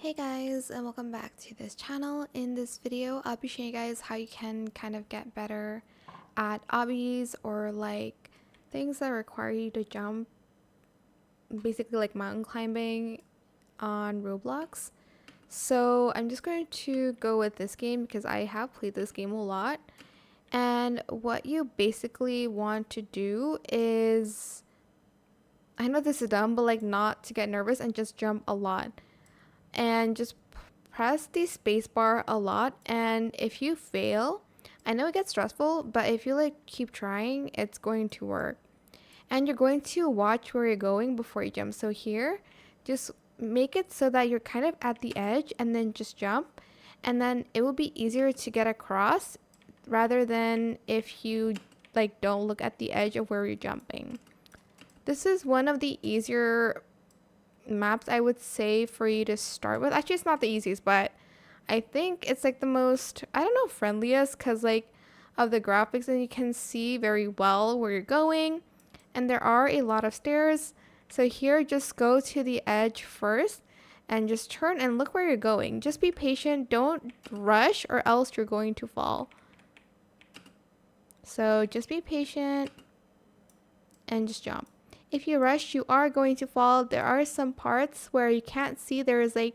Hey guys, and welcome back to this channel. In this video, I'll be showing you guys how you can kind of get better at obbies or like things that require you to jump, basically like mountain climbing on Roblox. So I'm just going to go with this game because I have played this game a lot. And what you basically want to do is, I know this is dumb, but like not to get nervous and just jump a lot. And just press the space bar a lot, and if you fail, I know it gets stressful, but if you like keep trying, it's going to work. And you're going to watch where you're going before you jump. So here, just make it so that you're kind of at the edge and then just jump, and then it will be easier to get across rather than if you like don't look at the edge of where you're jumping. This is one of the easier maps I would say for you to start with. Actually, it's not the easiest, but I think it's like the most, I don't know, friendliest because like of the graphics, and you can see very well where you're going, and there are a lot of stairs. So here, just go to the edge first and just turn and look where you're going. Just be patient, don't rush, or else you're going to fall. So just be patient and just jump. If you rush, you are going to fall. There are some parts where you can't see there is like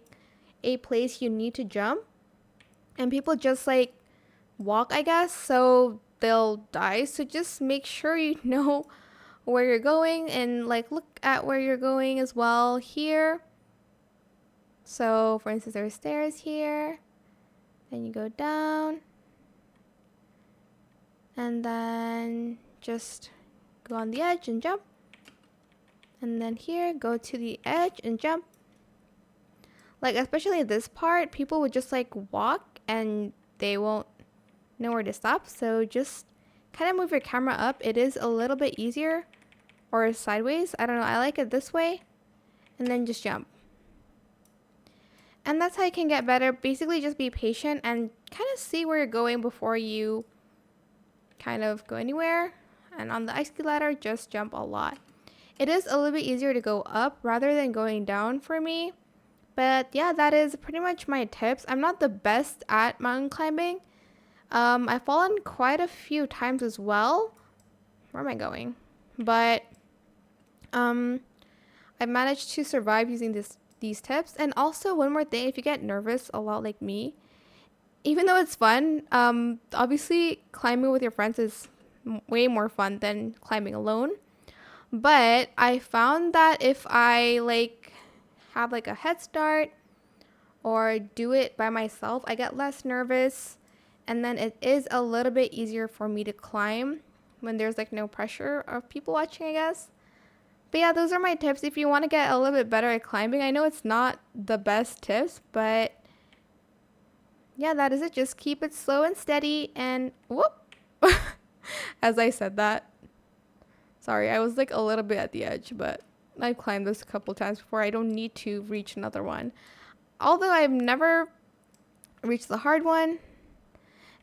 a place you need to jump, and people just like walk, I guess, so they'll die. So just make sure you know where you're going and like look at where you're going as well here. So for instance, there's stairs here, then you go down, and then just go on the edge and jump. And then here, go to the edge and jump. Like, especially this part, people would just like walk and they won't know where to stop. So just kind of move your camera up. It is a little bit easier, or sideways. I don't know. I like it this way. And then just jump. And that's how you can get better. Basically, just be patient and kind of see where you're going before you kind of go anywhere. And on the ice ski ladder, just jump a lot. It is a little bit easier to go up rather than going down for me. But yeah, that is pretty much my tips. I'm not the best at mountain climbing. I've fallen quite a few times as well. Where am I going? But I managed to survive using these tips. And also one more thing, if you get nervous a lot like me, even though it's fun, obviously climbing with your friends is way more fun than climbing alone. But I found that if I like have like a head start or do it by myself, I get less nervous, and then it is a little bit easier for me to climb when there's like no pressure of people watching, I guess. But yeah, those are my tips if you want to get a little bit better at climbing. I know it's not the best tips, but yeah, that is it. Just keep it slow and steady, and whoop. As I said that, sorry, I was like a little bit at the edge, but I've climbed this a couple times before. I don't need to reach another one. Although I've never reached the hard one.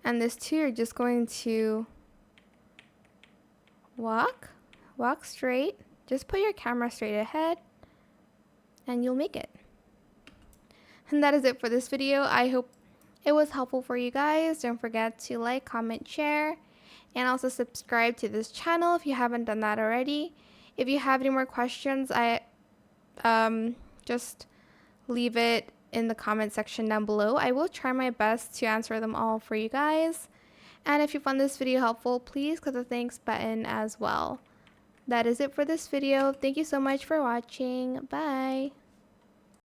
And this too, you're just going to walk straight. Just put your camera straight ahead and you'll make it. And that is it for this video. I hope it was helpful for you guys. Don't forget to like, comment, share, and also subscribe to this channel if you haven't done that already. If you have any more questions, just leave it in the comment section down below. I will try my best to answer them all for you guys. And if you found this video helpful, please click the thanks button as well. That is it for this video. Thank you so much for watching. Bye.